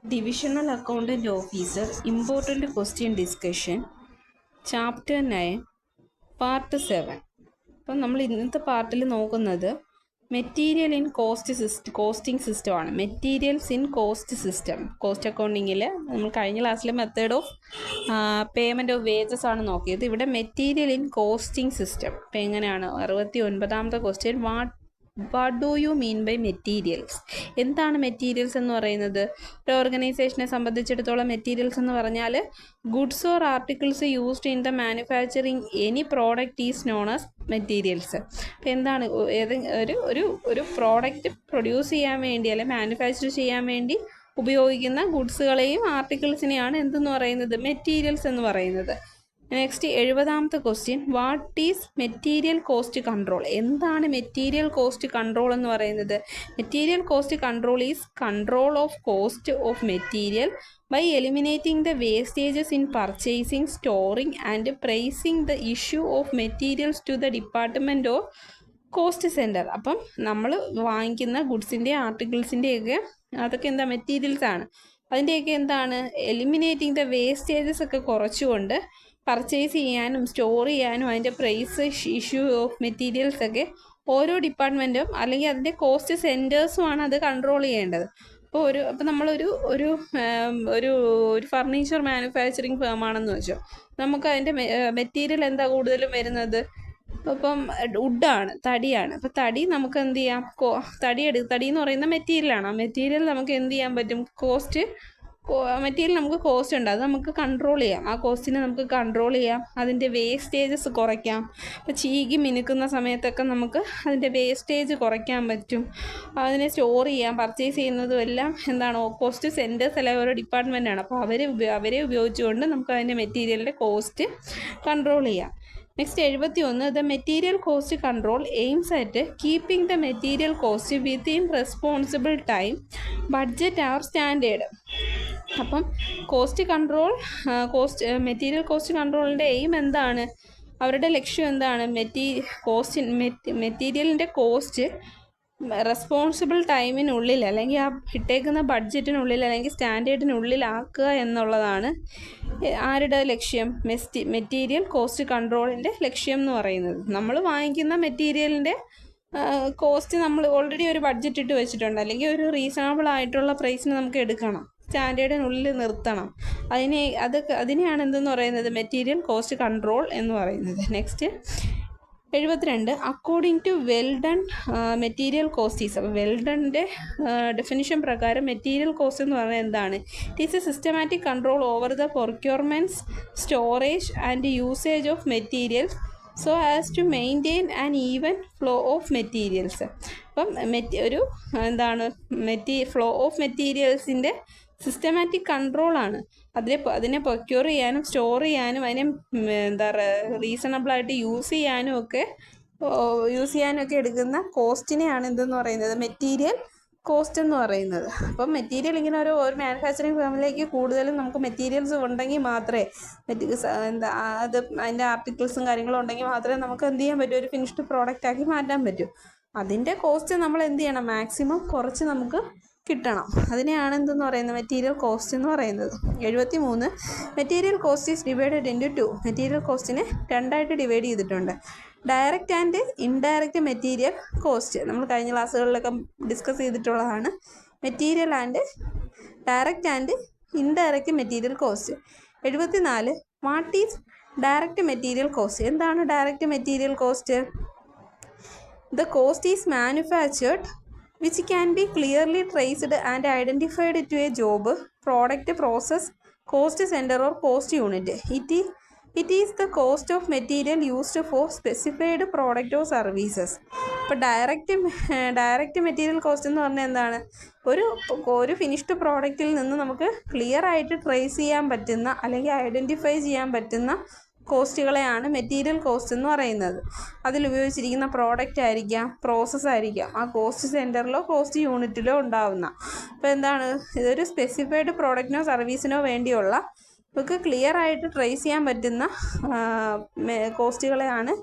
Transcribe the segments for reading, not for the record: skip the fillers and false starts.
Divisional Accountant Officer Important Question Discussion Chapter 9 Part 7. അപ്പം നമ്മൾ ഇന്നത്തെ പാർട്ടിൽ നോക്കുന്നത് മെറ്റീരിയൽ ഇൻ കോസ്റ്റിംഗ് സിസ്റ്റമാണ്. Materials in cost system. Cost അക്കൗണ്ടിങ്ങിൽ നമ്മൾ കഴിഞ്ഞ ക്ലാസ്സിലെ method of payment of wages ആണ് നോക്കിയത്. ഇവിടെ മെറ്റീരിയൽ ഇൻ കോസ്റ്റിംഗ് സിസ്റ്റം. അപ്പം എങ്ങനെയാണ് 69ാമത്തെ question, what do you mean by materials? എന്താണ് മെറ്റീരിയൽസ് എന്ന് പറയുന്നത്? ഒരു ഓർഗനൈസേഷനെ സംബന്ധിച്ചിടത്തോളം മെറ്റീരിയൽസ് എന്ന് പറഞ്ഞാൽ goods or articles used in the manufacturing any product is known as materials. അപ്പോൾ എന്താണ് ഒരു പ്രോഡക്റ്റ് പ്രൊഡ്യൂസ് ചെയ്യാൻ വേണ്ടി അല്ലെങ്കിൽ മാനുഫാക്ചർ ചെയ്യാൻ വേണ്ടി ഉപയോഗിക്കുന്ന ഗുഡ്സുകളെയും ആർട്ടിക്കിൾസിനെയാണ് എന്തെന്ന് പറയുന്നത്? മെറ്റീരിയൽസ് എന്ന് പറയുന്നത്. നെക്സ്റ്റ് 70ാമത്തെ question, what is material cost control? എന്താണ് മെറ്റീരിയൽ കോസ്റ്റ് കൺട്രോൾ എന്ന് പറയുന്നത്? Material cost control is control of cost of material by eliminating the wastages in purchasing, storing and pricing the issue of materials to the department or cost center. അപ്പം നമ്മൾ വാങ്ങിക്കുന്ന ഗുഡ്സിൻ്റെ ആർട്ടിക്കിൾസിൻ്റെയൊക്കെ അതൊക്കെ എന്താ? Materials ആണ്. അതിൻ്റെയൊക്കെ എന്താണ്? എലിമിനേറ്റിംഗ് ദ വേസ്റ്റേജസ് ഒക്കെ കുറച്ചുകൊണ്ട് പർച്ചേസ് ചെയ്യാനും സ്റ്റോർ ചെയ്യാനും അതിൻ്റെ പ്രൈസ് ഇഷ്യൂ ഓഫ് മെറ്റീരിയൽസ് ഒക്കെ ഓരോ ഡിപ്പാർട്ട്മെൻറ്റും അല്ലെങ്കിൽ അതിൻ്റെ കോസ്റ്റ് സെൻറ്റേഴ്സുമാണ് അത് കൺട്രോൾ ചെയ്യേണ്ടത്. അപ്പോൾ നമ്മളൊരു ഒരു ഒരു ഒരു ഫർണിച്ചർ മാനുഫാക്ചറിങ് ഫേമാണെന്ന് വെച്ചോ. നമുക്ക് അതിൻ്റെ മെറ്റീരിയൽ എന്താ കൂടുതലും വരുന്നത്? ഇപ്പം വുഡാണ്, തടിയാണ്. അപ്പോൾ തടി നമുക്ക് എന്ത് ചെയ്യാം? തടി എന്ന് പറയുന്ന മെറ്റീരിയലാണ്. ആ മെറ്റീരിയൽ നമുക്ക് എന്ത് ചെയ്യാൻ പറ്റും? മെറ്റീരിയൽ നമുക്ക് കോസ്റ്റ് ഉണ്ട്, അത് നമുക്ക് കൺട്രോൾ ചെയ്യാം. ആ കോസ്റ്റിനെ നമുക്ക് കൺട്രോൾ ചെയ്യാം. അതിൻ്റെ വേസ്റ്റേജസ് കുറയ്ക്കാം. അപ്പോൾ ചീകി മിനുക്കുന്ന സമയത്തൊക്കെ നമുക്ക് അതിൻ്റെ വേസ്റ്റേജ് കുറയ്ക്കാൻ പറ്റും. അതിനെ സ്റ്റോർ ചെയ്യാം. പർച്ചേസ് ചെയ്യുന്നതും എല്ലാം എന്താണോ കോസ്റ്റ് സെൻറ്റേഴ്സ് അല്ലെങ്കിൽ ഓരോ ഡിപ്പാർട്ട്മെൻറ്റാണ്. അപ്പോൾ അവരെ ഉപയോഗിച്ചുകൊണ്ട് നമുക്ക് അതിൻ്റെ മെറ്റീരിയലിൻ്റെ കോസ്റ്റ് കൺട്രോൾ ചെയ്യാം. Next 71, the material cost control aims at keeping the material cost within responsible time, budget are standard. അപ്പം മെറ്റീരിയൽ കോസ്റ്റ് കൺട്രോളിൻ്റെ എയിം എന്താണ്? അവരുടെ ലക്ഷ്യം എന്താണ്? മെറ്റീരിയലിൻ്റെ കോസ്റ്റ് റെസ്പോൺസിബിൾ ടൈമിനുള്ളിൽ അല്ലെങ്കിൽ ആ ഇട്ടേക്കുന്ന ബഡ്ജറ്റിനുള്ളിൽ അല്ലെങ്കിൽ സ്റ്റാൻഡേർഡിനുള്ളിലാക്കുക എന്നുള്ളതാണ് ആരുടെ ലക്ഷ്യം? മെറ്റീരിയൽ കോസ്റ്റ് കൺട്രോളിൻ്റെ ലക്ഷ്യം എന്ന് പറയുന്നത്. നമ്മൾ വാങ്ങിക്കുന്ന മെറ്റീരിയലിൻ്റെ കോസ്റ്റ് നമ്മൾ ഓൾറെഡി ഒരു ബഡ്ജറ്റ് ഇട്ട് വെച്ചിട്ടുണ്ട്, അല്ലെങ്കിൽ ഒരു റീസണബിൾ ആയിട്ടുള്ള പ്രൈസിന് നമുക്ക് എടുക്കണം, സ്റ്റാൻഡേർഡിനുള്ളിൽ നിർത്തണം. അതിനെയാണ് എന്തെന്ന് പറയുന്നത്? മെറ്റീരിയൽ കോസ്റ്റ് കൺട്രോൾ എന്ന് പറയുന്നത്. Next 72, according to Weldon material cost is. അപ്പോൾ വെൽഡണിൻ്റെ ഡെഫിനിഷൻ പ്രകാരം മെറ്റീരിയൽ കോസ്റ്റ് എന്ന് പറഞ്ഞാൽ എന്താണ്? It is a systematic control over the procurements, storage and usage of materials so as to maintain an even flow of materials. അപ്പം flow of മെറ്റീരിയൽസിൻ്റെ systematic കൺട്രോളാണ്. അതിനെ പ്രൊക്യൂർ ചെയ്യാനും സ്റ്റോർ ചെയ്യാനും അതിനെ റീസണബിളായിട്ട് യൂസ് ചെയ്യാനും ഒക്കെ എടുക്കുന്ന കോസ്റ്റിനെയാണ് എന്തെന്ന് പറയുന്നത്? മെറ്റീരിയൽ കോസ്റ്റ് എന്ന് പറയുന്നത്. അപ്പം മെറ്റീരിയൽ ഇങ്ങനെ ഒരു മാനുഫാക്ചറിങ് ഫേമിലേക്ക് കൂടുതലും നമുക്ക് മെറ്റീരിയൽസ് ഉണ്ടെങ്കിൽ മാത്രമേ അതിൻ്റെ ആർട്ടിക്കിൾസും കാര്യങ്ങളും ഉണ്ടെങ്കിൽ മാത്രമേ നമുക്ക് എന്ത് ചെയ്യാൻ പറ്റൂ? ഒരു ഫിനിഷ്ഡ് പ്രോഡക്റ്റ് ആക്കി മാറ്റാൻ പറ്റൂ. അതിൻ്റെ കോസ്റ്റ് നമ്മൾ എന്ത് ചെയ്യണം? മാക്സിമം കുറച്ച് നമുക്ക് കിട്ടണം. അതിനെയാണ് എന്തെന്ന് പറയുന്നത്? മെറ്റീരിയൽ കോസ്റ്റ് എന്ന് പറയുന്നത്. 73, material cost is divided into 2. Material കോസ്റ്റിനെ രണ്ടായിട്ട് ഡിവൈഡ് ചെയ്തിട്ടുണ്ട്. Direct and indirect material cost നമ്മൾ കഴിഞ്ഞ ക്ലാസ്സുകളിലൊക്കെ ഡിസ്കസ് ചെയ്തിട്ടുള്ളതാണ്. Direct and indirect material cost. 74, what is direct material cost? എന്താണ് direct material cost? The cost is manufactured which can be clearly traced and identified to a job, product, process, cost center or cost unit. It is the cost of material used for specified product or services. ഇപ്പോൾ direct material cost എന്ന് പറഞ്ഞാൽ എന്താണ്? ഒരു finished പ്രോഡക്റ്റിൽ നിന്ന് നമുക്ക് clear ആയിട്ട് trace ചെയ്യാൻ പറ്റുന്ന അല്ലെങ്കിൽ ഐഡൻറ്റിഫൈ ചെയ്യാൻ പറ്റുന്ന കോസ്റ്റുകളെയാണ് മെറ്റീരിയൽ കോസ്റ്റ് എന്ന് പറയുന്നത്. അതിലുപയോഗിച്ചിരിക്കുന്ന പ്രോഡക്റ്റ് ആയിരിക്കാം, പ്രോസസ്സ് ആയിരിക്കാം, ആ കോസ്റ്റ് സെൻറ്ററിലോ കോസ്റ്റ് യൂണിറ്റിലോ ഉണ്ടാവുന്ന. അപ്പോൾ എന്താണ്? ഇതൊരു സ്പെസിഫൈഡ് പ്രോഡക്റ്റിനോ സർവീസിനോ വേണ്ടിയുള്ള നമുക്ക് ക്ലിയർ ആയിട്ട് ട്രേസ് ചെയ്യാൻ പറ്റുന്ന കോസ്റ്റുകളെയാണ്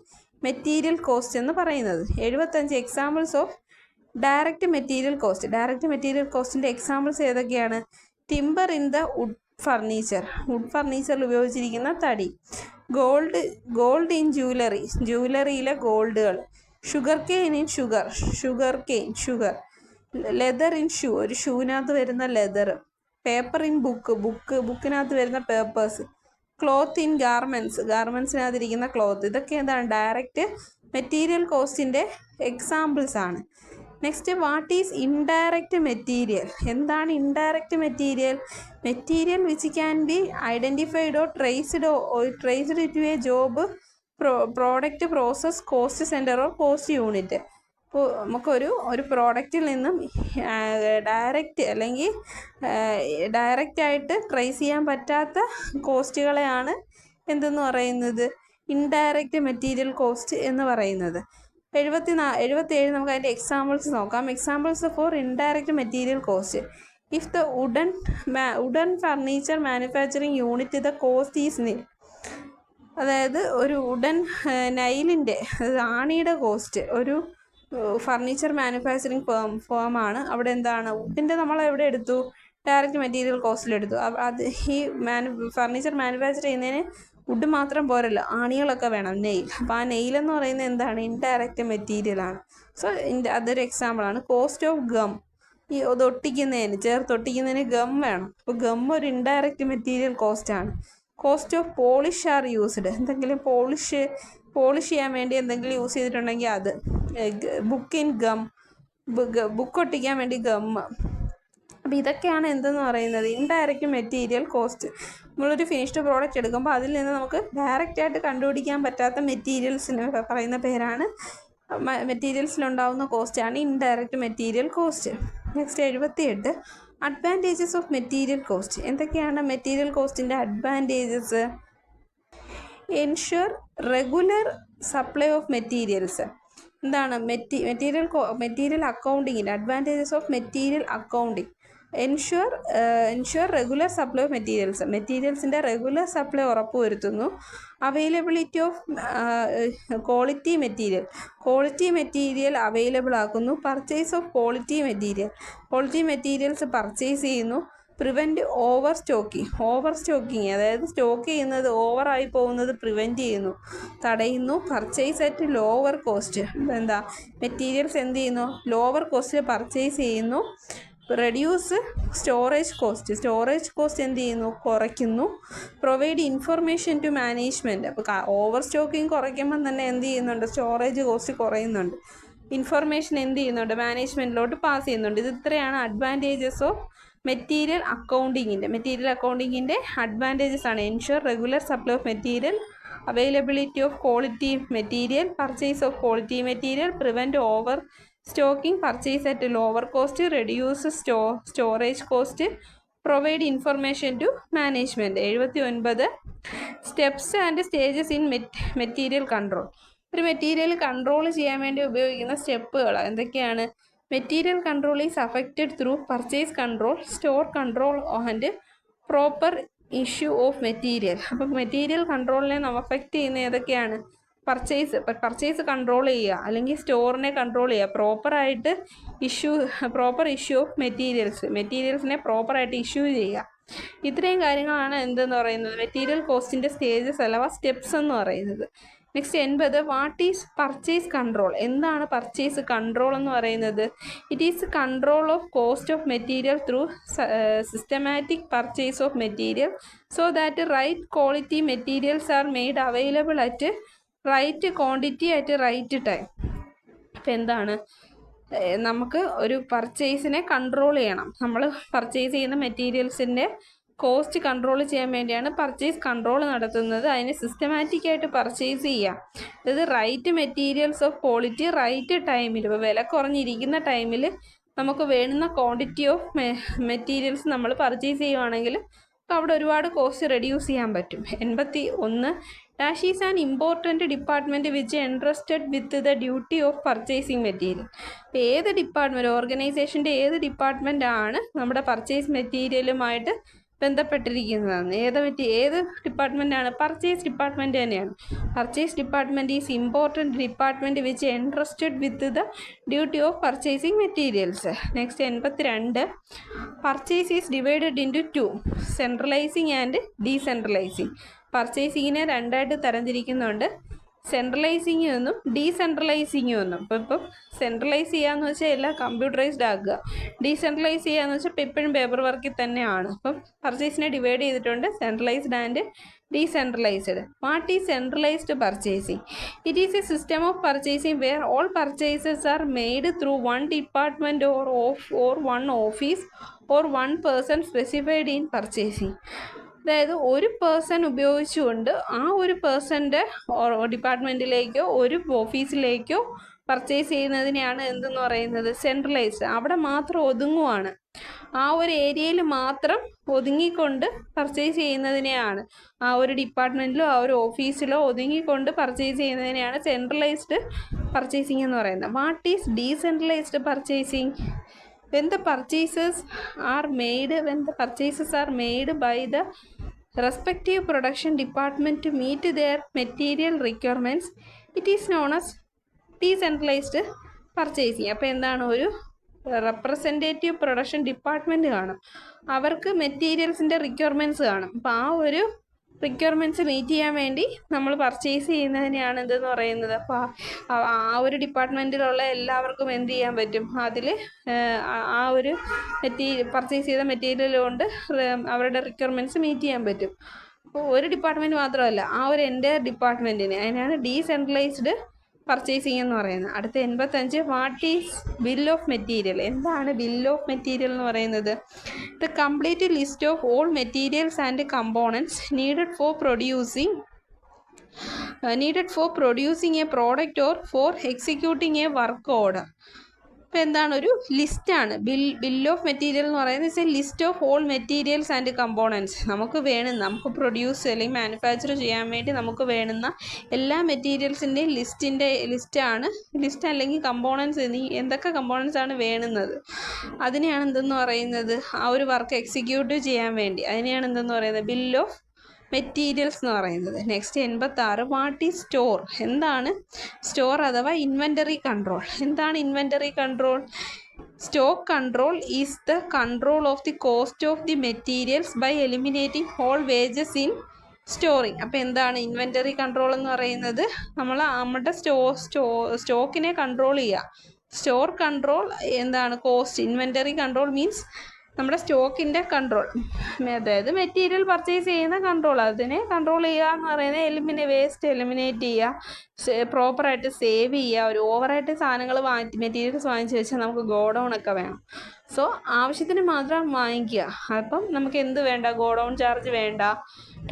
മെറ്റീരിയൽ കോസ്റ്റ് എന്ന് പറയുന്നത്. 75, examples of direct material cost. Direct material കോസ്റ്റിൻ്റെ എക്സാമ്പിൾസ് ഏതൊക്കെയാണ്? ടിമ്പർ ഇൻ ദ വുഡ് ഫർണിച്ചറിൽ ഉപയോഗിച്ചിരിക്കുന്ന തടി. ഗോൾഡ് ഇൻ ജുവലറിയിലെ ഗോൾഡുകൾ. Sugarcane in sugar. Leather in ഒരു ഷൂവിനകത്ത് വരുന്ന ലെതർ. പേപ്പർ ഇൻ ബുക്കിനകത്ത് വരുന്ന പേപ്പേഴ്സ്. ക്ലോത്ത് ഇൻ ഗാർമെൻസിനകത്തിരിക്കുന്ന ക്ലോത്ത്. ഇതൊക്കെ എന്താണ്? ഡയറക്റ്റ് മെറ്റീരിയൽ കോസ്റ്റിൻ്റെ എക്സാമ്പിൾസ് ആണ്. Next, what is indirect material? എന്താണ് indirect material? Material which can be identified or traced to a job, product, process, cost centre or cost unit. ഇപ്പോൾ നമുക്കൊരു പ്രോഡക്റ്റിൽ നിന്നും ഡയറക്റ്റായിട്ട് ട്രേസ് ചെയ്യാൻ പറ്റാത്ത കോസ്റ്റുകളെയാണ് എന്തെന്ന് പറയുന്നത്? ഇൻഡയറക്റ്റ് മെറ്റീരിയൽ കോസ്റ്റ് എന്ന് പറയുന്നത്. 77 നമുക്ക് അതിൻ്റെ എക്സാമ്പിൾസ് നോക്കാം. Examples for indirect material cost. If the wooden furniture manufacturing unit the cost is nil. അതായത് ഒരു വുഡൻ നൈലിൻ്റെ, ആണിയുടെ കോസ്റ്റ്, ഒരു ഫർണിച്ചർ മാനുഫാക്ചറിങ് ഫേമാണ്. അവിടെ എന്താണ്? വുഡിൻ്റെ നമ്മൾ എവിടെ എടുത്തു? ഡയറക്റ്റ് മെറ്റീരിയൽ കോസ്റ്റിലെടുത്തു. അത് ഈ ഫർണിച്ചർ മാനുഫാക്ചർ ചെയ്യുന്നതിന് വുഡ് മാത്രം പോരല്ലോ, ആണികളൊക്കെ വേണം, നെയിൽ. അപ്പോൾ ആ നെയിലെന്ന് പറയുന്നത് എന്താണ്? ഇൻഡയറക്റ്റ് മെറ്റീരിയലാണ്. സോ അതൊരു എക്സാമ്പിളാണ്. Cost of gum. ഈ ചേർത്തൊട്ടിക്കുന്നതിന് ഗം വേണം. അപ്പോൾ ഗം ഒരു ഇൻഡയറക്റ്റ് മെറ്റീരിയൽ കോസ്റ്റാണ്. Cost of polish are used. എന്തെങ്കിലും പോളിഷ് ചെയ്യാൻ വേണ്ടി എന്തെങ്കിലും യൂസ് ചെയ്തിട്ടുണ്ടെങ്കിൽ അത്. ബുക്ക് ഒട്ടിക്കാൻ വേണ്ടി ഗം. അപ്പോൾ ഇതൊക്കെയാണ് എന്തെന്ന് പറയുന്നത്? Indirect material cost. നമ്മളൊരു ഫിനിഷ്ഡ് പ്രോഡക്റ്റ് എടുക്കുമ്പോൾ അതിൽ നിന്ന് നമുക്ക് ഡയറക്റ്റായിട്ട് കണ്ടുപിടിക്കാൻ പറ്റാത്ത മെറ്റീരിയൽസിന് പറയുന്ന പേരാണ്, മെറ്റീരിയൽസിലുണ്ടാവുന്ന കോസ്റ്റാണ് indirect material cost. Next 78, advantages of material cost. എന്തൊക്കെയാണ് മെറ്റീരിയൽ കോസ്റ്റിൻ്റെ advantages? Ensure regular supply of materials. എന്താണ് മെറ്റീരിയൽ അക്കൗണ്ടിങ്ങിൻ്റെ advantages of material accounting? Ensure regular supply of മെറ്റീരിയൽസിൻ്റെ റെഗുലർ സപ്ലൈ ഉറപ്പുവരുത്തുന്നു. Availability of quality material available ആക്കുന്നു. Purchase of quality materials purchase ചെയ്യുന്നു. Prevent over stocking, അതായത് stock ചെയ്യുന്നത് ഓവറായി പോകുന്നത് പ്രിവെൻറ്റ് ചെയ്യുന്നു, തടയുന്നു. Purchase at lower cost. Materials എന്ത് ചെയ്യുന്നു? ലോവർ കോസ്റ്റിൽ പർച്ചേസ് ചെയ്യുന്നു. റെഡ്യൂസ് സ്റ്റോറേജ് കോസ്റ്റ് എന്ത് ചെയ്യുന്നു? കുറയ്ക്കുന്നു. Provide information to management. അപ്പോൾ ഓവർ സ്റ്റോക്കിങ് കുറയ്ക്കുമ്പം തന്നെ എന്ത് ചെയ്യുന്നുണ്ട്? Storage cost കുറയുന്നുണ്ട്. ഇൻഫർമേഷൻ എന്ത് ചെയ്യുന്നുണ്ട്? മാനേജ്മെൻറ്റിലോട്ട് പാസ് ചെയ്യുന്നുണ്ട്. ഇത് ഇത്രയാണ് അഡ്വാൻറ്റേജസ് ഓഫ് മെറ്റീരിയൽ അക്കൗണ്ടിങ്ങിൻ്റെ അഡ്വാൻറ്റേജസ് ആണ്. Ensure regular supply of material, availability of quality material, purchase of quality material, prevent overstocking, purchase at lower cost, reduce storage cost, provide information to management. 79, steps and stages in material control. ഒരു material control ചെയ്യാൻ വേണ്ടി ഉപയോഗിക്കുന്ന സ്റ്റെപ്പുകൾ എന്തൊക്കെയാണ്? Material control is affected through purchase control, store control and proper issue of material. അപ്പം material കൺട്രോളിനെ affect ചെയ്യുന്ന ഏതൊക്കെയാണ്? പർച്ചേസ് കൺട്രോൾ ചെയ്യുക, അല്ലെങ്കിൽ സ്റ്റോറിനെ കൺട്രോൾ ചെയ്യുക, പ്രോപ്പർ ഇഷ്യൂ ഓഫ് മെറ്റീരിയൽസിനെ പ്രോപ്പറായിട്ട് ഇഷ്യൂ ചെയ്യുക. ഇത്രയും കാര്യങ്ങളാണ് എന്തെന്ന് പറയുന്നത്? മെറ്റീരിയൽ കോസ്റ്റിൻ്റെ സ്റ്റേജസ് അഥവാ സ്റ്റെപ്സ് എന്ന് പറയുന്നത്. Next 80, what is purchase control? എന്താണ് പർച്ചേസ് കൺട്രോൾ എന്ന് പറയുന്നത്? It is control of cost of material through systematic purchase of material so that right quality materials are made available at right quantity at right time. അപ്പം എന്താണ്? നമുക്ക് ഒരു പർച്ചേസിനെ control ചെയ്യണം. നമ്മൾ purchase ചെയ്യുന്ന മെറ്റീരിയൽസിൻ്റെ കോസ്റ്റ് കൺട്രോൾ ചെയ്യാൻ വേണ്ടിയാണ് പർച്ചേസ് കൺട്രോൾ നടത്തുന്നത്. അതിനെ സിസ്റ്റമാറ്റിക്കായിട്ട് പർച്ചേസ് ചെയ്യുക. അതായത് right materials of quality right ടൈമിൽ, ഇപ്പോൾ വില കുറഞ്ഞിരിക്കുന്ന ടൈമിൽ നമുക്ക് വേണ്ടുന്ന ക്വാണ്ടിറ്റി ഓഫ് മെറ്റീരിയൽസ് നമ്മൾ പർച്ചേസ് ചെയ്യുവാണെങ്കിൽ അവിടെ ഒരുപാട് കോസ്റ്റ് റെഡ്യൂസ് ചെയ്യാൻ പറ്റും. 81, dash is an important department which entrusted with the duty of purchasing material. അപ്പോൾ ഏത് ഡിപ്പാർട്ട്മെൻറ്റ്, ഓർഗനൈസേഷൻ്റെ ഏത് ഡിപ്പാർട്ട്മെൻറ്റാണ് നമ്മുടെ പർച്ചേസ് മെറ്റീരിയലുമായിട്ട് ബന്ധപ്പെട്ടിരിക്കുന്നതാണ്. ഏത് ഡിപ്പാർട്ട്മെൻറ്റാണ്? പർച്ചേസ് ഡിപ്പാർട്ട്മെൻറ്റ് തന്നെയാണ്. Purchase department is important department which entrusted with the duty of purchasing materials. Next 82. Purchase is divided into 2, centralising and decentralising. പർച്ചേസിങ്ങിനെ രണ്ടായിട്ട് തരംതിരിക്കുന്നുണ്ട്, സെൻട്രലൈസിങ് എന്നും ഡീസെൻട്രലൈസിങ് എന്നും. ഇപ്പം സെൻട്രലൈസ് ചെയ്യാന്ന് വെച്ചാൽ എല്ലാം കമ്പ്യൂട്ടറൈസ്ഡ് ആക്കുക, ഡീസെൻട്രലൈസ് ചെയ്യാന്ന് വെച്ചാൽ ഇപ്പം എപ്പോഴും പേപ്പർ വർക്കിൽ തന്നെയാണ്. അപ്പം പർച്ചേസിനെ ഡിവൈഡ് ചെയ്തിട്ടുണ്ട്, centralised and decentralised. What is centralised purchasing? It is a system of purchasing where all purchases are made through one department or one office or one person specified in purchasing. അതായത് ഒരു person ഉപയോഗിച്ചുകൊണ്ട് ആ ഒരു പേഴ്സൻ്റെ ഡിപ്പാർട്ട്മെൻറ്റിലേക്കോ ഒരു ഓഫീസിലേക്കോ purchase ചെയ്യുന്നതിനെയാണ് എന്തെന്ന് പറയുന്നത്? Centralised. അവിടെ മാത്രം ഒതുങ്ങുവാണ്, ആ ഒരു ഏരിയയിൽ മാത്രം ഒതുങ്ങിക്കൊണ്ട് പർച്ചേസ് ചെയ്യുന്നതിനെയാണ്, ആ ഒരു ഡിപ്പാർട്ട്മെൻറ്റിലോ ആ ഒരു ഓഫീസിലോ ഒതുങ്ങിക്കൊണ്ട് പർച്ചേസ് ചെയ്യുന്നതിനെയാണ് സെൻട്രലൈസ്ഡ് പർച്ചേസിങ് എന്ന് പറയുന്നത്. What is decentralised purchasing? when the purchases are made by the respective production department to meet their material requirements, it is known as decentralized purchasing. അപ്പോൾ എന്താണ്? ഒരു റെപ്രസെൻറ്റേറ്റീവ് പ്രൊഡക്ഷൻ ഡിപ്പാർട്ട്മെൻറ്റ് കാണും, അവർക്ക് മെറ്റീരിയൽസിൻ്റെ requirements കാണും. അപ്പോൾ ആ ഒരു റിക്വയർമെൻറ്റ്സ് മീറ്റ് ചെയ്യാൻ വേണ്ടി നമ്മൾ പർച്ചേസ് ചെയ്യുന്നതിനെയാണ് എന്തെന്ന് പറയുന്നത്. അപ്പോൾ ആ ഒരു ഡിപ്പാർട്ട്മെൻറ്റിലുള്ള എല്ലാവർക്കും എന്ത് ചെയ്യാൻ പറ്റും? അതിൽ ആ ഒരു പർച്ചേസ് ചെയ്ത മെറ്റീരിയൽ കൊണ്ട് അവരുടെ റിക്വയർമെൻറ്റ്സ് മീറ്റ് ചെയ്യാൻ പറ്റും. അപ്പോൾ ഒരു ഡിപ്പാർട്ട്മെൻറ്റ് മാത്രമല്ല, ആ ഒരു എൻ്റെ ഡിപ്പാർട്ട്മെൻറ്റിന്, അതിനാണ് ഡീസെൻട്രലൈസ്ഡ് പർച്ചേസിങ് എന്ന് പറയുന്നത്. അടുത്ത 85. What is bill of material? എന്താണ് ബിൽ ഓഫ് മെറ്റീരിയൽ എന്ന് പറയുന്നത്? The complete list of all materials and components needed for producing a product or for executing a work order. അപ്പോൾ എന്താണ്? ഒരു ലിസ്റ്റാണ് ബിൽ ഓഫ് മെറ്റീരിയൽ എന്ന് പറയുന്നത്. A list of all materials and components. നമുക്ക് produce അല്ലെങ്കിൽ മാനുഫാക്ചർ ചെയ്യാൻ വേണ്ടി നമുക്ക് വേണ്ടുന്ന എല്ലാ മെറ്റീരിയൽസിൻ്റെയും ലിസ്റ്റാണ്. ലിസ്റ്റ് അല്ലെങ്കിൽ കമ്പോണൻറ്റ്സ്, എന്തൊക്കെ കമ്പോണൻറ്റ്സ് ആണ് വേണ്ടുന്നത് അതിനെയാണ് എന്തെന്ന് പറയുന്നത്? ആ ഒരു വർക്ക് എക്സിക്യൂട്ട് ചെയ്യാൻ വേണ്ടി അതിനെയാണ് എന്തെന്ന് പറയുന്നത്? ബിൽ ഓഫ് മെറ്റീരിയൽസ് എന്ന് പറയുന്നത്. നെക്സ്റ്റ് 86. What is store? എന്താണ് സ്റ്റോർ അഥവാ ഇൻവെൻ്ററി കൺട്രോൾ? എന്താണ് inventory control? Stock control is the control of the cost of the materials by eliminating all wages in storing. അപ്പോൾ എന്താണ് ഇൻവെൻ്ററി കൺട്രോൾ എന്ന് പറയുന്നത്? നമ്മുടെ സ്റ്റോക്കിനെ കൺട്രോൾ ചെയ്യുക. സ്റ്റോർ കൺട്രോൾ എന്താണ്? കോസ്റ്റ്. ഇൻവെൻ്ററി കൺട്രോൾ മീൻസ് നമ്മുടെ സ്റ്റോക്കിൻ്റെ കൺട്രോൾ, അതായത് മെറ്റീരിയൽ പർച്ചേസ് ചെയ്യുന്ന കൺട്രോൾ, അതിനെ കൺട്രോൾ ചെയ്യുക എന്ന് പറയുന്നത് വേസ്റ്റ് എലിമിനേറ്റ് ചെയ്യുക, പ്രോപ്പറായിട്ട് സേവ് ചെയ്യുക. ഒരു ഓവറായിട്ട് സാധനങ്ങൾ മെറ്റീരിയൽസ് വാങ്ങിച്ച് വെച്ചാൽ നമുക്ക് ഗോഡൗൺ ഒക്കെ വേണം. സോ ആവശ്യത്തിന് മാത്രം വാങ്ങിക്കുക. അപ്പം നമുക്ക് എന്ത് വേണ്ട? ഗോഡൗൺ ചാർജ് വേണ്ട,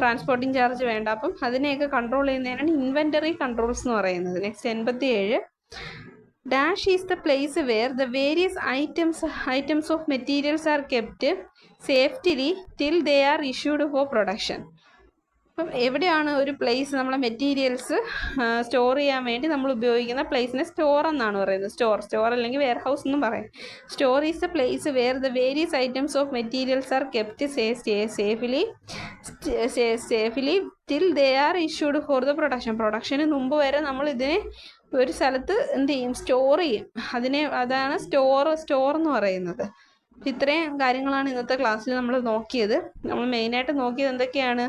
ട്രാൻസ്പോർട്ടിങ് ചാർജ് വേണ്ട. അപ്പം അതിനെയൊക്കെ കൺട്രോൾ ചെയ്യുന്നതിനാണ് ഇൻവെൻ്ററി കൺട്രോൾസ് എന്ന് പറയുന്നത്. Next 87. Dash is the place where the various items of materials are kept safely till they are issued for production. അപ്പം എവിടെയാണ് ഒരു പ്ലേസ് നമ്മളെ മെറ്റീരിയൽസ് സ്റ്റോർ ചെയ്യാൻ വേണ്ടി നമ്മൾ ഉപയോഗിക്കുന്ന പ്ലേസിനെ സ്റ്റോർ എന്നാണ് പറയുന്നത്. സ്റ്റോർ അല്ലെങ്കിൽ വെയർ ഹൗസ് എന്നും പറയും. Store is the place where the various items of materials are kept safely till they are issued for the production മുമ്പ് വരെ നമ്മൾ ഇതിനെ ഒരു സ്ഥലത്ത് എന്ത് ചെയ്യും? സ്റ്റോർ ചെയ്യും. അതാണ് സ്റ്റോർ എന്ന് പറയുന്നത്. ഇത്രയും കാര്യങ്ങളാണ് ഇന്നത്തെ ക്ലാസ്സിൽ നമ്മൾ നോക്കിയത്. നമ്മൾ മെയിനായിട്ട് നോക്കിയത് എന്തൊക്കെയാണ്?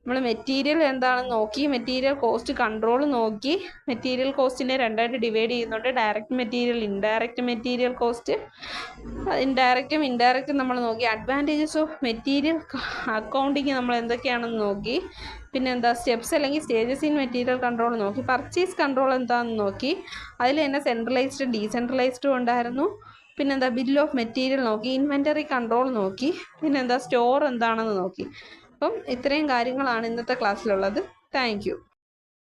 നമ്മൾ മെറ്റീരിയൽ എന്താണെന്ന് നോക്കി, മെറ്റീരിയൽ കോസ്റ്റ് കൺട്രോൾ നോക്കി, മെറ്റീരിയൽ കോസ്റ്റിനെ രണ്ടായിട്ട് ഡിവൈഡ് ചെയ്യുന്നുണ്ട്, direct material, indirect material cost. ഇൻഡയറക്റ്റും നമ്മൾ നോക്കി. അഡ്വാൻറ്റേജസ് ഓഫ് മെറ്റീരിയൽ അക്കൗണ്ടിങ് നമ്മൾ എന്തൊക്കെയാണെന്ന് നോക്കി. പിന്നെ എന്താ സ്റ്റെപ്സ് അല്ലെങ്കിൽ സ്റ്റേജസ് ഇൻ മെറ്റീരിയൽ കൺട്രോൾ നോക്കി. പർച്ചേസ് കൺട്രോൾ എന്താണെന്ന് നോക്കി. അതിൽ തന്നെ സെൻട്രലൈസ്ഡും ഡീസെൻട്രലൈസ്ഡും ഉണ്ടായിരുന്നു. പിന്നെന്താ ബിൽ ഓഫ് മെറ്റീരിയൽ നോക്കി, ഇൻവെൻ്ററി കൺട്രോൾ നോക്കി, പിന്നെന്താ സ്റ്റോർ എന്താണെന്ന് നോക്കി. അപ്പം ഇത്രയും കാര്യങ്ങളാണ് ഇന്നത്തെ ക്ലാസ്സിലുള്ളത്. Thank you.